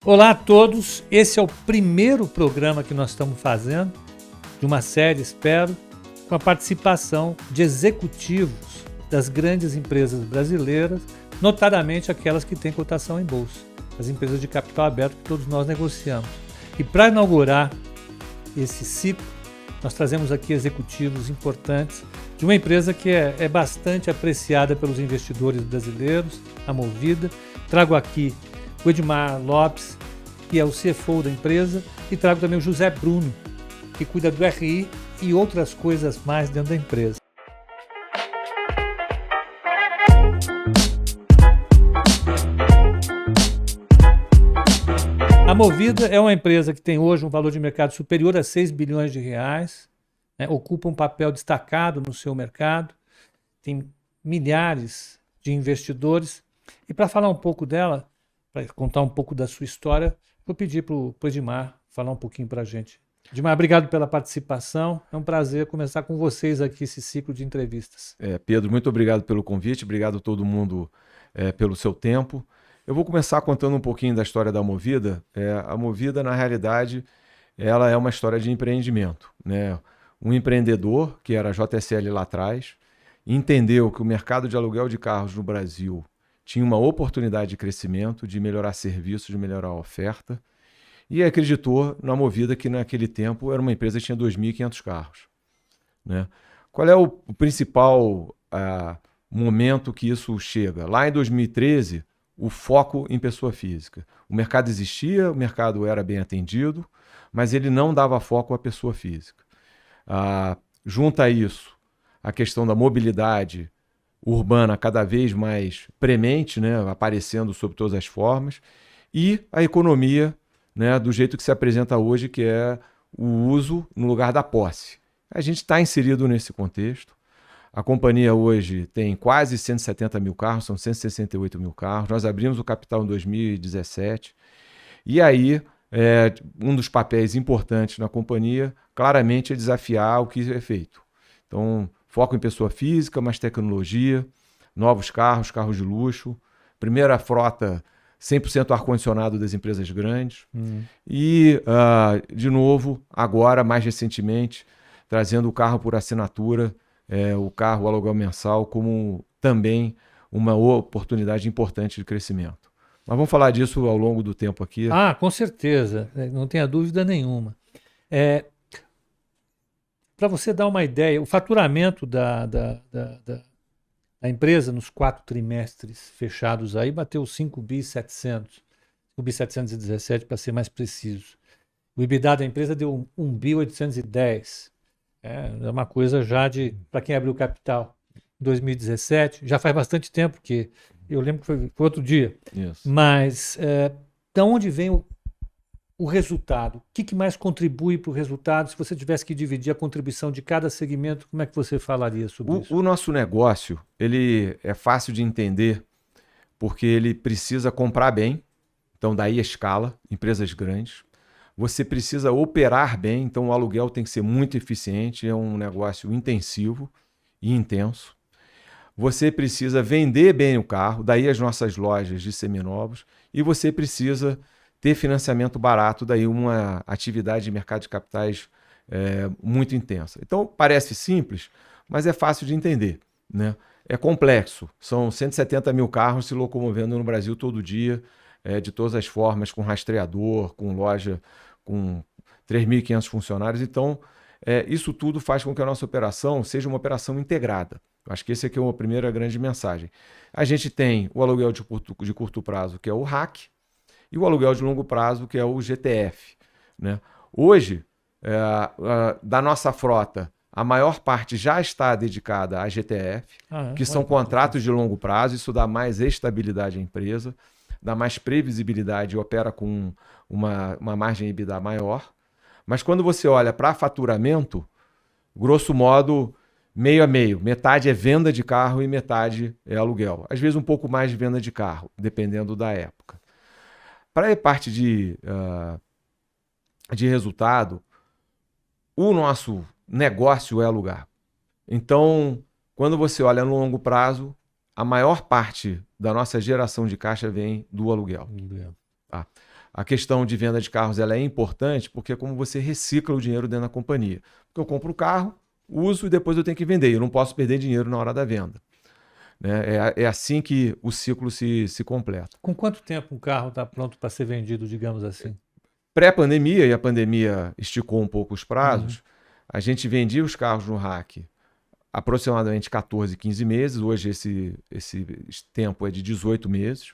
Olá a todos, esse é o primeiro programa que nós estamos fazendo, de uma série, espero, com a participação de executivos das grandes empresas brasileiras, notadamente aquelas que têm cotação em bolsa, as empresas de capital aberto que todos nós negociamos. E para inaugurar esse ciclo, nós trazemos aqui executivos importantes de uma empresa que é bastante apreciada pelos investidores brasileiros, a Movida. Trago aqui o Edmar Lopes, que é o CFO da empresa, e trago também o José Bruno, que cuida do RI e outras coisas mais dentro da empresa. A Movida é uma empresa que tem hoje um valor de mercado superior a 6 bilhões de reais, né? Ocupa um papel destacado no seu mercado, tem milhares de investidores. E para falar um pouco dela, para contar um pouco da sua história, vou pedir para o Edmar falar um pouquinho para a gente. Edmar, obrigado pela participação. É um prazer começar com vocês aqui esse ciclo de entrevistas. Pedro, muito obrigado pelo convite, obrigado a todo mundo pelo seu tempo. Eu vou começar contando um pouquinho da história da Movida. A Movida, na realidade, ela é uma história de empreendimento, né? Um empreendedor, que era a JSL lá atrás, entendeu que o mercado de aluguel de carros no Brasil tinha uma oportunidade de crescimento, de melhorar serviços, de melhorar a oferta, e acreditou na Movida, que naquele tempo era uma empresa que tinha 2.500 carros, né? Qual é o principal momento que isso chega? Lá em 2013, o foco em pessoa física. O mercado existia, o mercado era bem atendido, mas ele não dava foco à pessoa física. Junta a isso a questão da mobilidade urbana cada vez mais premente, né, aparecendo sob todas as formas, e a economia, né, do jeito que se apresenta hoje, que é o uso no lugar da posse. A gente está inserido nesse contexto. A companhia hoje tem quase 170 mil carros, são 168 mil carros. Nós abrimos o capital em 2017. E aí, um dos papéis importantes na companhia, claramente, é desafiar o que é feito. Então, foco em pessoa física, mais tecnologia, novos carros, carros de luxo, primeira frota 100% ar-condicionado das empresas grandes. E, de novo, agora, mais recentemente, trazendo o carro por assinatura, o carro, o aluguel mensal, como também uma oportunidade importante de crescimento. Mas vamos falar disso ao longo do tempo aqui. Com certeza, não tenha dúvida nenhuma. Para você dar uma ideia, o faturamento da empresa nos 4 trimestres fechados aí bateu 5.700, 5.717 para ser mais preciso. O EBITDA da empresa deu 1.810. É uma coisa já para quem abriu capital em 2017, já faz bastante tempo, que eu lembro que foi outro dia. Isso. Mas de onde vem o resultado? O que mais contribui para o resultado? Se você tivesse que dividir a contribuição de cada segmento, como é que você falaria sobre isso? O nosso negócio, ele é fácil de entender porque ele precisa comprar bem, então daí a escala, empresas grandes. Você precisa operar bem, então o aluguel tem que ser muito eficiente, é um negócio intensivo e intenso. Você precisa vender bem o carro, daí as nossas lojas de seminovos, e você precisa ter financiamento barato, daí uma atividade de mercado de capitais muito intensa. Então parece simples, mas é fácil de entender, né? É complexo, são 170 mil carros se locomovendo no Brasil todo dia, de todas as formas, com rastreador, com loja com 3.500 funcionários. Então, isso tudo faz com que a nossa operação seja uma operação integrada. Acho que esse aqui é uma primeira grande mensagem. A gente tem o aluguel de curto prazo, que é o RAC, e o aluguel de longo prazo, que é o GTF, né? Hoje, da nossa frota, a maior parte já está dedicada à GTF, que são contratos de longo prazo. Isso dá mais estabilidade à empresa, dá mais previsibilidade e opera com uma margem EBITDA maior. Mas quando você olha para faturamento, grosso modo, meio a meio. Metade é venda de carro e metade é aluguel. Às vezes um pouco mais de venda de carro, dependendo da época. Para a parte de resultado, o nosso negócio é alugar. Então, quando você olha no longo prazo, a maior parte da nossa geração de caixa vem do aluguel. Tá? a questão de venda de carros ela é importante porque é como você recicla o dinheiro dentro da companhia. Porque eu compro o carro, uso e depois eu tenho que vender. Eu não posso perder dinheiro na hora da venda. Né? É assim que o ciclo se completa. Com quanto tempo um carro está pronto para ser vendido, digamos assim? Pré-pandemia, e a pandemia esticou um pouco os prazos, a gente vendia os carros no RAC aproximadamente 14, 15 meses. Hoje esse tempo é de 18 meses.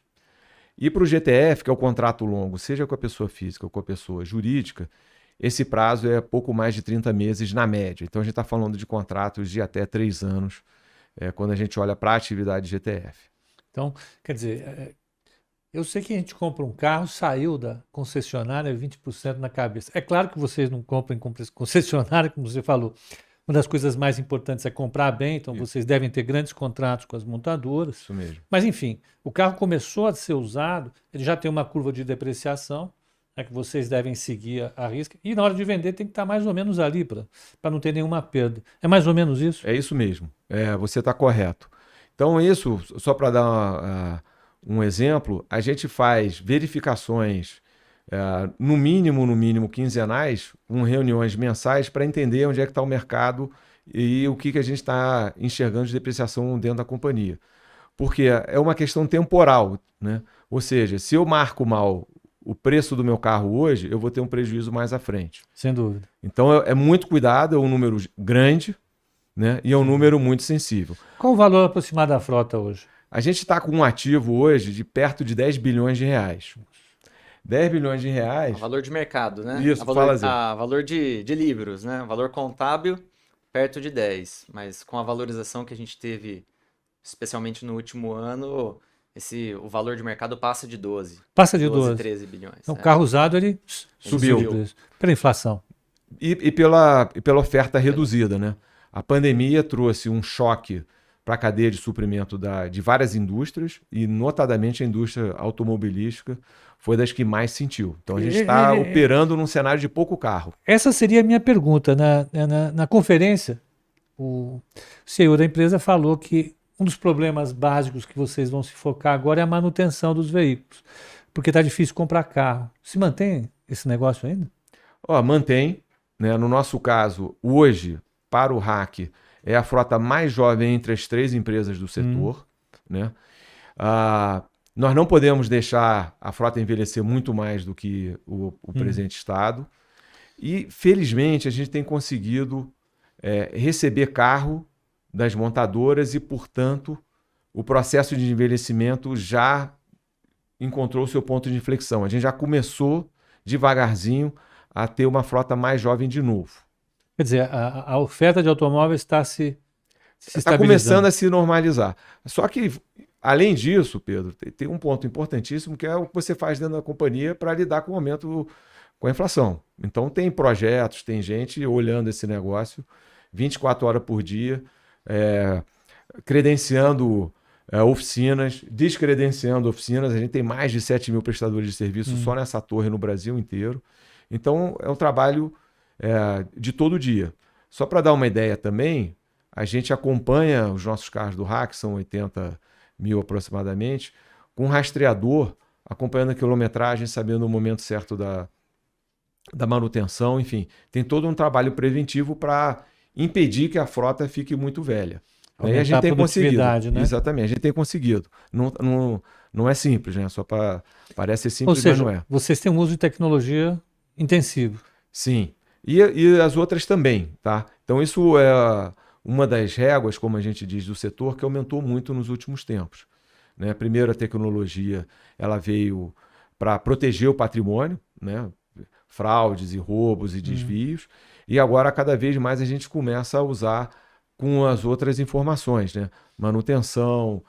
E para o GTF, que é o contrato longo, seja com a pessoa física ou com a pessoa jurídica, esse prazo é pouco mais de 30 meses na média. Então a gente está falando de contratos de até 3 anos, quando a gente olha para a atividade GTF. Então, quer dizer, eu sei que a gente compra um carro, saiu da concessionária 20% na cabeça. É claro que vocês não compram em concessionária, como você falou. Uma das coisas mais importantes é comprar bem, então vocês devem ter grandes contratos com as montadoras. Isso mesmo. Mas, enfim, o carro começou a ser usado, ele já tem uma curva de depreciação, que vocês devem seguir a risca, e na hora de vender tem que estar mais ou menos ali para não ter nenhuma perda. É mais ou menos isso? É isso mesmo. Você está correto. Então, isso, só para dar um exemplo, a gente faz verificações no mínimo quinzenais, com reuniões mensais para entender onde é que está o mercado e o que a gente está enxergando de depreciação dentro da companhia. Porque é uma questão temporal, né? Ou seja, se eu marco mal o preço do meu carro hoje, eu vou ter um prejuízo mais à frente. Sem dúvida. Então é muito cuidado, é um número grande, né? E é um número muito sensível. Qual o valor aproximado da frota hoje? A gente está com um ativo hoje de perto de 10 bilhões de reais. 10 bilhões de reais. O valor de mercado, né? Isso, valor de livros, né? O valor contábil, perto de 10. Mas com a valorização que a gente teve, especialmente no último ano, o valor de mercado passa de 12. Passa de 12. 13 bilhões. Então, o carro usado, ele subiu. Pela inflação. E pela oferta reduzida, né? A pandemia trouxe um choque para a cadeia de suprimento de várias indústrias, e notadamente a indústria automobilística foi das que mais sentiu. Então a gente está operando num cenário de pouco carro. Essa seria a minha pergunta. Na conferência, o CEO da empresa falou que um dos problemas básicos que vocês vão se focar agora é a manutenção dos veículos, porque está difícil comprar carro. Se mantém esse negócio ainda? Mantém. Né? No nosso caso, hoje, para o RAC, é a frota mais jovem entre as 3 empresas do setor. Né? Nós não podemos deixar a frota envelhecer muito mais do que o presente estado. E, felizmente, a gente tem conseguido receber carro das montadoras e, portanto, o processo de envelhecimento já encontrou o seu ponto de inflexão. A gente já começou, devagarzinho, a ter uma frota mais jovem de novo. Quer dizer, a oferta de automóveis está se está começando a se normalizar. Só que, além disso, Pedro, tem um ponto importantíssimo que é o que você faz dentro da companhia para lidar com o aumento com a inflação. Então, tem projetos, tem gente olhando esse negócio 24 horas por dia, credenciando oficinas, descredenciando oficinas. A gente tem mais de 7 mil prestadores de serviço só nessa torre no Brasil inteiro. Então, é um trabalho de todo dia. Só para dar uma ideia também, a gente acompanha os nossos carros do RAC, são 80 mil aproximadamente, com um rastreador, acompanhando a quilometragem, sabendo o momento certo da manutenção, enfim. Tem todo um trabalho preventivo para impedir que a frota fique muito velha. E a gente tem conseguido. Né? Exatamente, a gente tem conseguido. Não é simples, né? Parece simples, ou seja, mas não é. Vocês têm um uso de tecnologia intensivo. Sim. E as outras também, tá? Então isso é uma das réguas, como a gente diz, do setor, que aumentou muito nos últimos tempos. Né? Primeiro, a tecnologia ela veio para proteger o patrimônio, né? Fraudes e roubos e desvios, e agora cada vez mais a gente começa a usar com as outras informações, né? Manutenção,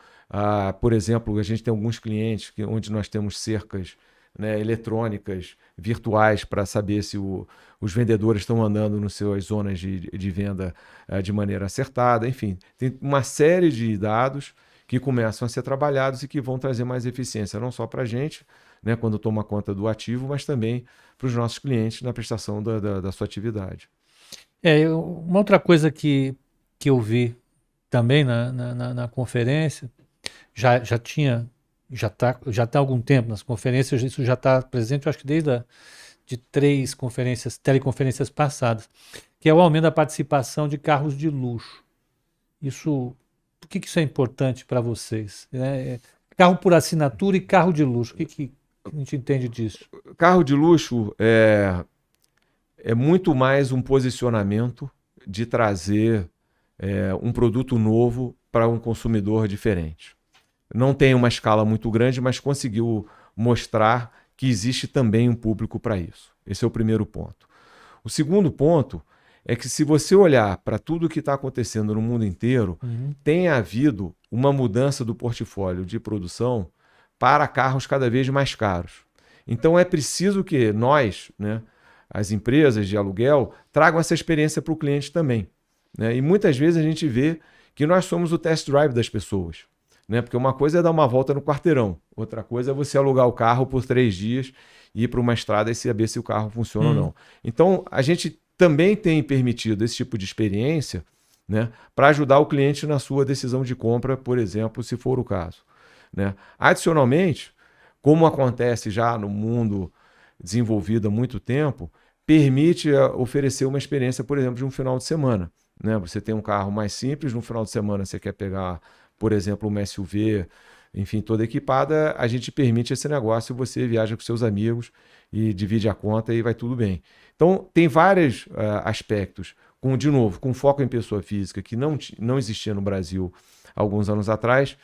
por exemplo, a gente tem alguns clientes onde nós temos cercas, né, eletrônicas virtuais para saber se os vendedores estão andando nas suas zonas de venda de maneira acertada. Enfim, tem uma série de dados que começam a ser trabalhados e que vão trazer mais eficiência, não só para a gente, né, quando toma conta do ativo, mas também para os nossos clientes na prestação da sua atividade. Uma outra coisa que eu vi também na conferência, já tinha já tá há algum tempo nas conferências, isso já está presente, eu acho que de 3 teleconferências passadas, que é o aumento da participação de carros de luxo. Por que isso é importante para vocês? Carro por assinatura e carro de luxo, o que a gente entende disso? Carro de luxo é muito mais um posicionamento de trazer um produto novo para um consumidor diferente. Não tem uma escala muito grande, mas conseguiu mostrar que existe também um público para isso. Esse é o primeiro ponto. O segundo ponto é que, se você olhar para tudo o que está acontecendo no mundo inteiro, tem havido uma mudança do portfólio de produção para carros cada vez mais caros. Então é preciso que nós, né, as empresas de aluguel, tragam essa experiência para o cliente também, né? E muitas vezes a gente vê que nós somos o test drive das pessoas, né? Porque uma coisa é dar uma volta no quarteirão, outra coisa é você alugar o carro por 3 dias e ir para uma estrada e saber se o carro funciona ou não. Então a gente também tem permitido esse tipo de experiência, né, para ajudar o cliente na sua decisão de compra, por exemplo, se for o caso, né? Adicionalmente, como acontece já no mundo desenvolvido há muito tempo, permite oferecer uma experiência, por exemplo, de um final de semana, né? Você tem um carro mais simples, no final de semana você quer pegar, por exemplo, uma SUV, enfim, toda equipada, a gente permite esse negócio, você viaja com seus amigos e divide a conta e vai tudo bem. Então, tem vários aspectos, de novo, com foco em pessoa física, que não existia no Brasil há alguns anos atrás,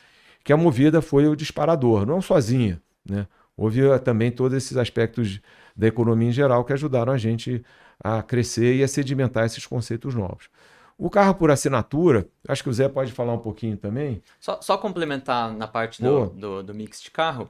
que a Movida foi o disparador, não sozinha, né? Houve também todos esses aspectos da economia em geral que ajudaram a gente a crescer e a sedimentar esses conceitos novos. O carro por assinatura, acho que o Zé pode falar um pouquinho também. Só complementar na parte do mix de carro,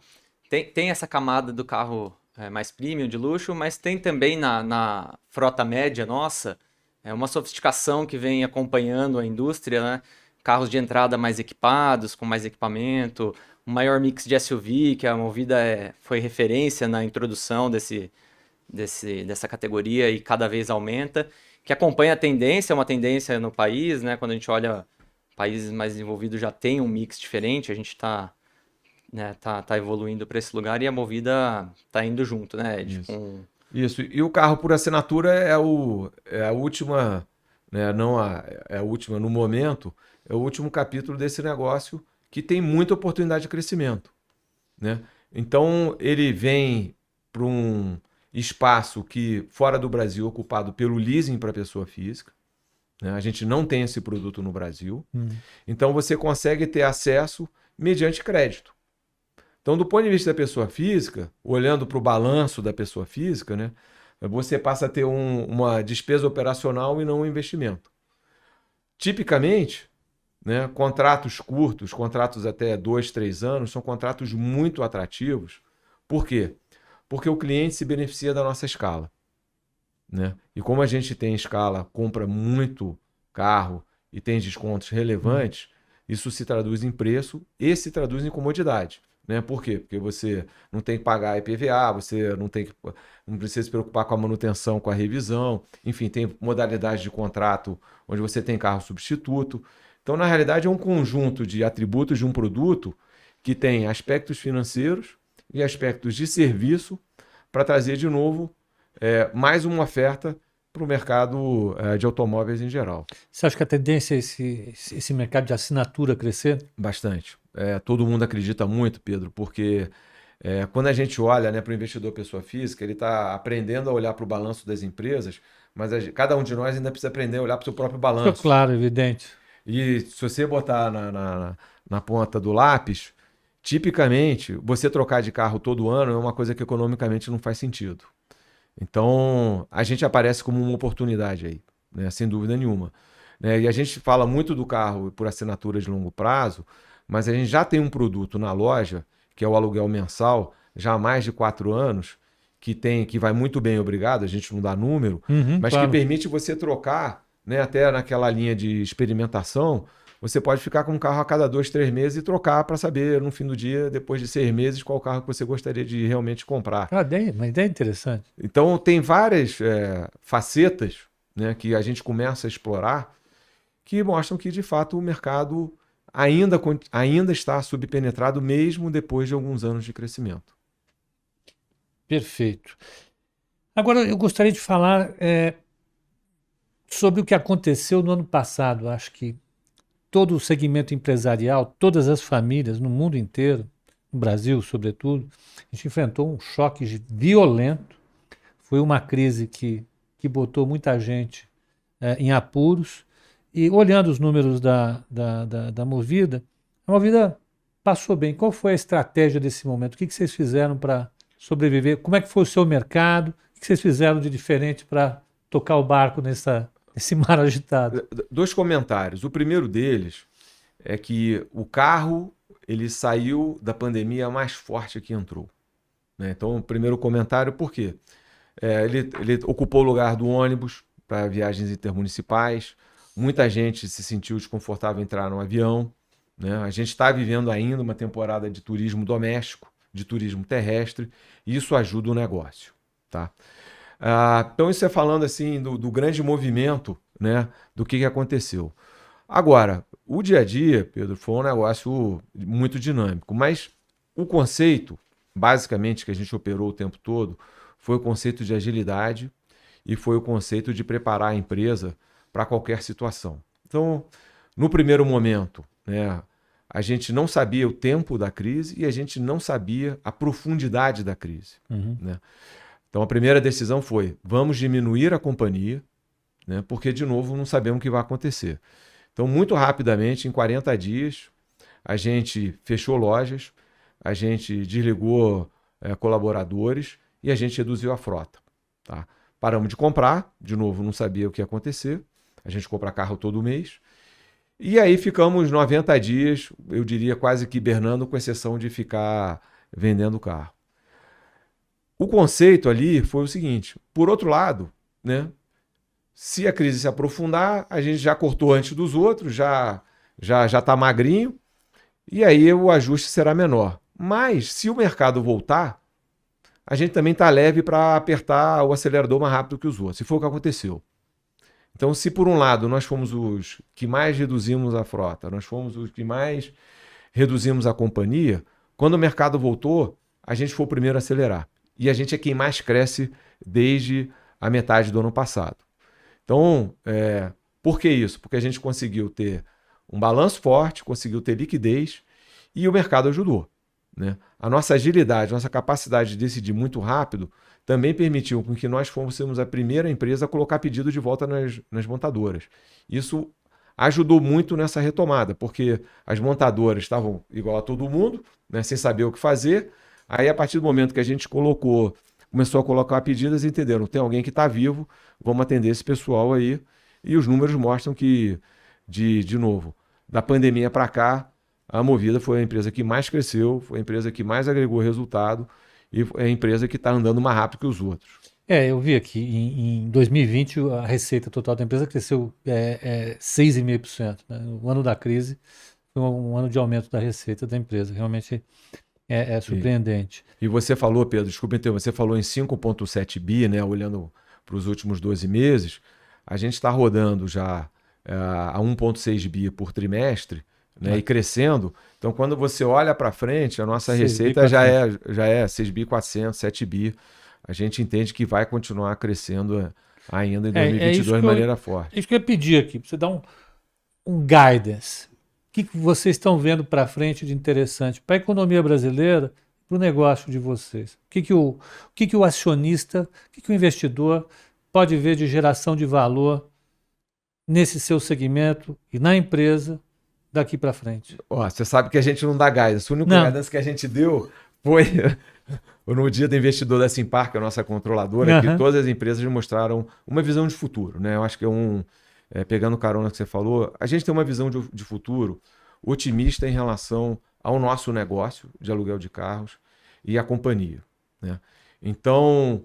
tem essa camada do carro mais premium, de luxo, mas tem também na frota média nossa uma sofisticação que vem acompanhando a indústria, né? Carros de entrada mais equipados, com mais equipamento, um maior mix de SUV, que a Movida foi referência na introdução dessa categoria e cada vez aumenta, que acompanha a tendência, é uma tendência no país, né? Quando a gente olha países mais desenvolvidos já tem um mix diferente, a gente está evoluindo para esse lugar e a Movida está indo junto, né, Ed? Isso. E o carro por assinatura é a última, né, não é a última no momento, é o último capítulo desse negócio que tem muita oportunidade de crescimento, né? Então ele vem para um espaço que fora do Brasil ocupado pelo leasing para pessoa física, né? A gente não tem esse produto no Brasil, então você consegue ter acesso mediante crédito. Então, do ponto de vista da pessoa física, olhando para o balanço da pessoa física, né, você passa a ter uma despesa operacional e não um investimento. Tipicamente, né, contratos curtos, contratos até 2, 3 anos, são contratos muito atrativos. Por quê? Porque o cliente se beneficia da nossa escala, né? E como a gente tem escala, compra muito carro e tem descontos relevantes, isso se traduz em preço e se traduz em comodidade, né? Por quê? Porque você não tem que pagar IPVA, você não precisa se preocupar com a manutenção, com a revisão, enfim, tem modalidade de contrato onde você tem carro substituto. Então, na realidade, é um conjunto de atributos de um produto que tem aspectos financeiros e aspectos de serviço para trazer de novo mais uma oferta para o mercado de automóveis em geral. Você acha que a tendência é esse mercado de assinatura crescer? Bastante. Todo mundo acredita muito, Pedro, porque quando a gente olha, né, para o investidor pessoa física, ele está aprendendo a olhar para o balanço das empresas, mas cada um de nós ainda precisa aprender a olhar para o seu próprio balanço. Claro, evidente. E se você botar na ponta do lápis, tipicamente, você trocar de carro todo ano é uma coisa que economicamente não faz sentido. Então, a gente aparece como uma oportunidade aí, né? Sem dúvida nenhuma, né? E a gente fala muito do carro por assinatura de longo prazo, mas a gente já tem um produto na loja, que é o aluguel mensal, já há mais de 4 anos, que vai muito bem, obrigado, a gente não dá número, mas claro, que permite você trocar, né, até naquela linha de experimentação, você pode ficar com um carro a cada 2, 3 meses e trocar para saber, no fim do dia, depois de 6 meses, qual carro que você gostaria de realmente comprar. Uma ideia interessante. Então, tem várias facetas, né, que a gente começa a explorar que mostram que, de fato, o mercado ainda está subpenetrado mesmo depois de alguns anos de crescimento. Perfeito. Agora, eu gostaria de falar sobre o que aconteceu no ano passado. Acho que todo o segmento empresarial, todas as famílias no mundo inteiro, no Brasil sobretudo, a gente enfrentou um choque violento. Foi uma crise que botou muita gente em apuros. E olhando os números da Movida, a Movida passou bem. Qual foi a estratégia desse momento? O que vocês fizeram para sobreviver? Como é que foi o seu mercado? O que vocês fizeram de diferente para tocar o barco nesse mar agitado? 2 comentários. O primeiro deles é que o carro ele saiu da pandemia mais forte que entrou, né? Então, o primeiro comentário, por quê? Ele ocupou o lugar do ônibus para viagens intermunicipais. Muita gente se sentiu desconfortável em entrar no avião, né? A gente está vivendo ainda uma temporada de turismo doméstico, de turismo terrestre, e isso ajuda o negócio, tá? Então isso é falando assim do grande movimento, né, do que aconteceu. Agora, o dia a dia, Pedro, foi um negócio muito dinâmico, mas o conceito, basicamente, que a gente operou o tempo todo, foi o conceito de agilidade e foi o conceito de preparar a empresa para qualquer situação. Então, no primeiro momento, né, a gente não sabia o tempo da crise e a gente não sabia a profundidade da crise, né? Então, a primeira decisão foi, vamos diminuir a companhia, né, porque, de novo, não sabemos o que vai acontecer. Então, muito rapidamente, em 40 dias, a gente fechou lojas, a gente desligou colaboradores e a gente reduziu a frota, tá? Paramos de comprar, de novo, não sabia o que ia acontecer. A gente compra carro todo mês. E aí ficamos 90 dias, eu diria quase que hibernando, com exceção de ficar vendendo carro. O conceito ali foi o seguinte, por outro lado, né, se a crise se aprofundar, a gente já cortou antes dos outros, já está magrinho, e aí o ajuste será menor. Mas se o mercado voltar, a gente também está leve para apertar o acelerador mais rápido que os outros. E foi o que aconteceu. Então, se por um lado nós fomos os que mais reduzimos a frota, nós fomos os que mais reduzimos a companhia, quando o mercado voltou, a gente foi o primeiro a acelerar. E a gente é quem mais cresce desde a metade do ano passado. Então, por que isso? Porque a gente conseguiu ter um balanço forte, conseguiu ter liquidez e o mercado ajudou, né? A nossa agilidade, nossa capacidade de decidir muito rápido também permitiu com que nós fôssemos a primeira empresa a colocar pedido de volta nas montadoras. Isso ajudou muito nessa retomada, porque as montadoras estavam igual a todo mundo, né, sem saber o que fazer. Aí, a partir do momento que a gente começou a colocar pedidos, entenderam, tem alguém que está vivo, vamos atender esse pessoal aí. E os números mostram que, de novo, da pandemia para cá, a Movida foi a empresa que mais cresceu, foi a empresa que mais agregou resultado e é a empresa que está andando mais rápido que os outros. Eu vi aqui, em 2020, a receita total da empresa cresceu 6,5%, né? O ano da crise foi um ano de aumento da receita da empresa. Realmente é surpreendente. E você falou, Pedro, desculpa interromper, você falou em 5,7 bi, né, olhando para os últimos 12 meses, a gente está rodando já a 1,6 bi por trimestre, né, e crescendo. Então, quando você olha para frente, a nossa receita já é 6 bi 400, 7 bi. A gente entende que vai continuar crescendo ainda em 2022 de maneira forte. Isso que eu ia pedir aqui, para você dar um guidance. O que vocês estão vendo para frente de interessante para a economia brasileira, para o negócio de vocês? O que o acionista, o que o investidor pode ver de geração de valor nesse seu segmento e na empresa daqui para frente? Você sabe que a gente não dá guidance. O único guidance que a gente deu foi no dia do investidor da Simpar, que é a nossa controladora, que todas as empresas mostraram uma visão de futuro, né? Eu acho que pegando carona que você falou, a gente tem uma visão de futuro otimista em relação ao nosso negócio de aluguel de carros e a companhia, né? Então,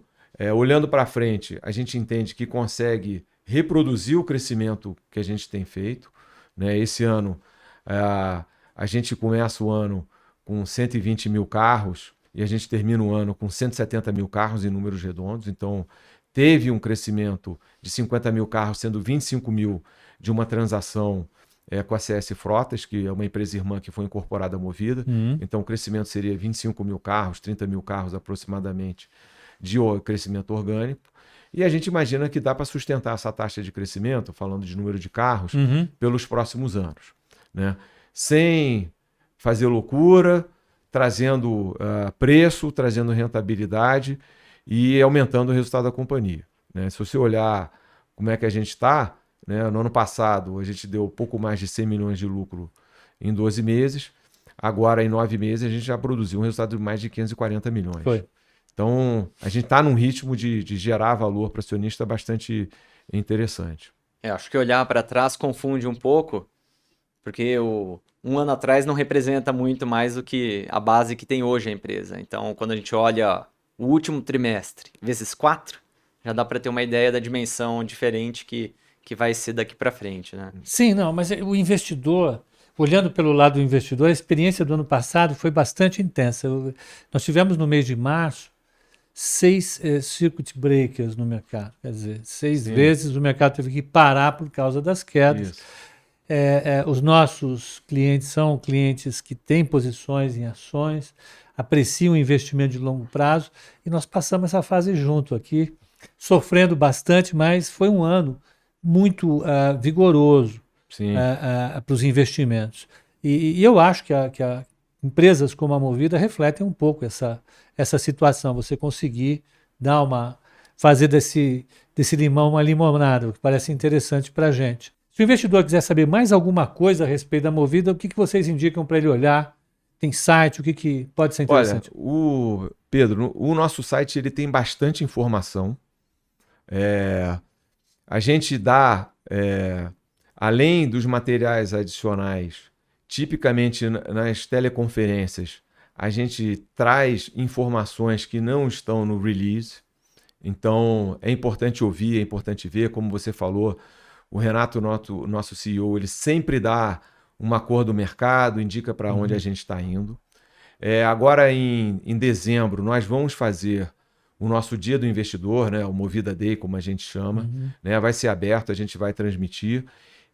olhando para frente, a gente entende que consegue reproduzir o crescimento que a gente tem feito, né? Esse ano, a gente começa o ano com 120 mil carros e a gente termina o ano com 170 mil carros em números redondos. Então, teve um crescimento de 50 mil carros, sendo 25 mil de uma transação com a CS Frotas, que é uma empresa irmã que foi incorporada à Movida. Então o crescimento seria 25 mil carros, 30 mil carros aproximadamente de crescimento orgânico. E a gente imagina que dá para sustentar essa taxa de crescimento, falando de número de carros, pelos próximos anos, né? Sem fazer loucura, trazendo preço, trazendo rentabilidade e aumentando o resultado da companhia, né? Se você olhar como é que a gente está, né? No ano passado a gente deu pouco mais de 100 milhões de lucro em 12 meses, agora em 9 meses a gente já produziu um resultado de mais de 540 milhões. Foi. Então, a gente está num ritmo de gerar valor para acionista bastante interessante. Acho que olhar para trás confunde um pouco, porque um ano atrás não representa muito mais do que a base que tem hoje a empresa. Então, quando a gente olha o último trimestre vezes 4, já dá para ter uma ideia da dimensão diferente que vai ser daqui para frente, né? Sim, não, mas o investidor, olhando pelo lado do investidor, a experiência do ano passado foi bastante intensa. Nós tivemos no mês de março 6 circuit breakers no mercado, quer dizer, 6 vezes o mercado teve que parar por causa das quedas. Os nossos clientes são clientes que têm posições em ações, apreciam o investimento de longo prazo e nós passamos essa fase junto aqui, sofrendo bastante, mas foi um ano muito vigoroso para os investimentos. E eu acho que empresas como a Movida refletem um pouco essa situação, você conseguir fazer desse limão uma limonada, o que parece interessante para a gente. Se o investidor quiser saber mais alguma coisa a respeito da Movida, o que vocês indicam para ele olhar? Tem site, o que pode ser interessante? Olha, Pedro, o nosso site ele tem bastante informação. A gente dá, além dos materiais adicionais, tipicamente nas teleconferências, a gente traz informações que não estão no release. Então, é importante ouvir, é importante ver, como você falou, o Renato, nosso CEO, ele sempre dá uma cor do mercado, indica para onde a gente está indo. Agora, em dezembro, nós vamos fazer o nosso Dia do Investidor, né? O Movida Day, como a gente chama, né? Vai ser aberto, a gente vai transmitir.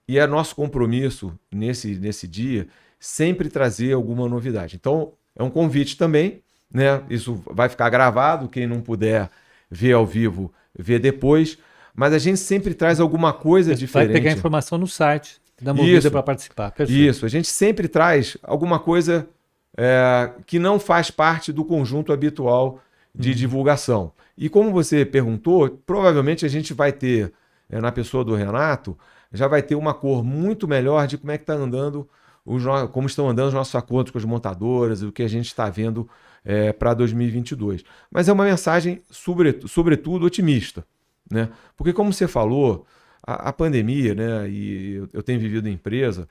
E é nosso compromisso, nesse dia, sempre trazer alguma novidade. Então, é um convite também, né? Isso vai ficar gravado, quem não puder ver ao vivo, vê depois. Mas a gente sempre traz alguma coisa diferente. Vai pegar informação no site da Movida para participar. Perfeito. Isso, a gente sempre traz alguma coisa que não faz parte do conjunto habitual de divulgação. E como você perguntou, provavelmente a gente vai ter, na pessoa do Renato, já vai ter uma cor muito melhor de como é que está andando, como estão andando os nossos acordos com as montadoras, o que a gente está vendo para 2022. Mas é uma mensagem, sobretudo, otimista, né? Porque, como você falou, a pandemia, né, e eu tenho vivido em empresa,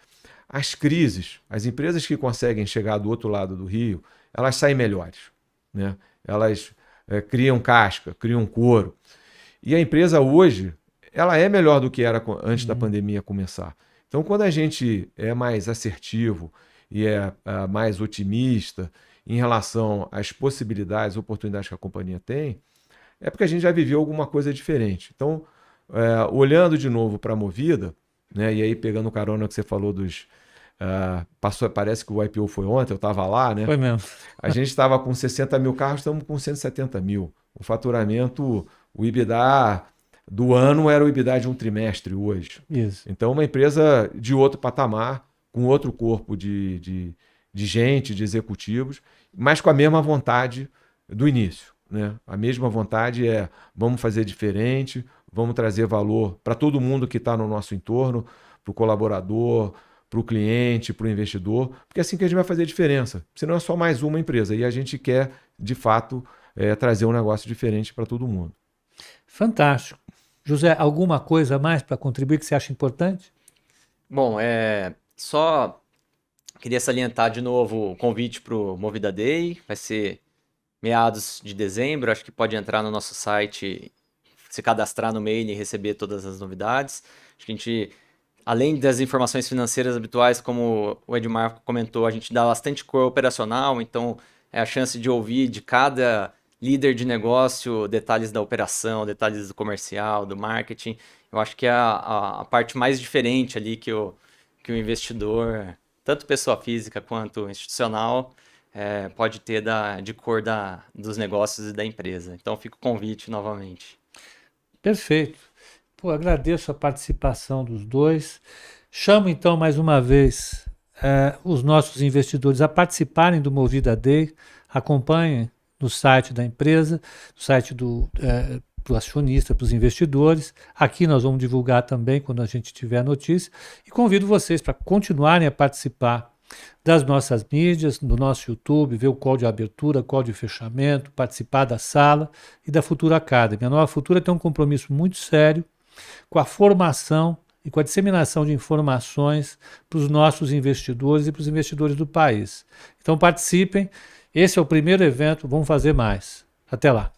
as crises, as empresas que conseguem chegar do outro lado do rio, elas saem melhores, né? Elas criam casca, criam couro. E a empresa hoje, ela é melhor do que era antes da pandemia começar. Então, quando a gente é mais assertivo e é mais otimista em relação às possibilidades, oportunidades que a companhia tem, é porque a gente já viveu alguma coisa diferente. Então, olhando de novo para a Movida, né, e aí pegando carona que você falou parece que o IPO foi ontem, eu estava lá, né? Foi mesmo. A gente estava com 60 mil carros, estamos com 170 mil. O faturamento, o EBITDA do ano era o EBITDA de um trimestre hoje. Isso. Então, uma empresa de outro patamar, com outro corpo de gente, de executivos, mas com a mesma vontade do início, né? A mesma vontade vamos fazer diferente, vamos trazer valor para todo mundo que está no nosso entorno, para o colaborador, para o cliente, para o investidor, porque é assim que a gente vai fazer diferença. Senão é só mais uma empresa. E a gente quer, de fato, trazer um negócio diferente para todo mundo. Fantástico. José, alguma coisa a mais para contribuir que você acha importante? Bom, só queria salientar de novo o convite para o Movida Day. Vai ser meados de dezembro. Acho que pode entrar no nosso site, se cadastrar no mail e receber todas as novidades. Acho que a gente, além das informações financeiras habituais, como o Edmar comentou, a gente dá bastante cor operacional. Então, é a chance de ouvir de cada líder de negócio detalhes da operação, detalhes do comercial, do marketing. Eu acho que é a parte mais diferente ali que o que o investidor, tanto pessoa física quanto institucional, pode ter de cor dos negócios e da empresa. Então fica o convite novamente. Perfeito. Pô, agradeço a participação dos dois. Chamo então mais uma vez os nossos investidores a participarem do Movida Day. Acompanhem no site da empresa, no site do acionista, para os investidores. Aqui nós vamos divulgar também quando a gente tiver a notícia. E convido vocês para continuarem a participar das nossas mídias, do nosso YouTube, ver o call de abertura, call de fechamento, participar da sala e da Futura Academy. A Nova Futura tem um compromisso muito sério com a formação e com a disseminação de informações para os nossos investidores e para os investidores do país. Então participem, esse é o primeiro evento, vamos fazer mais. Até lá!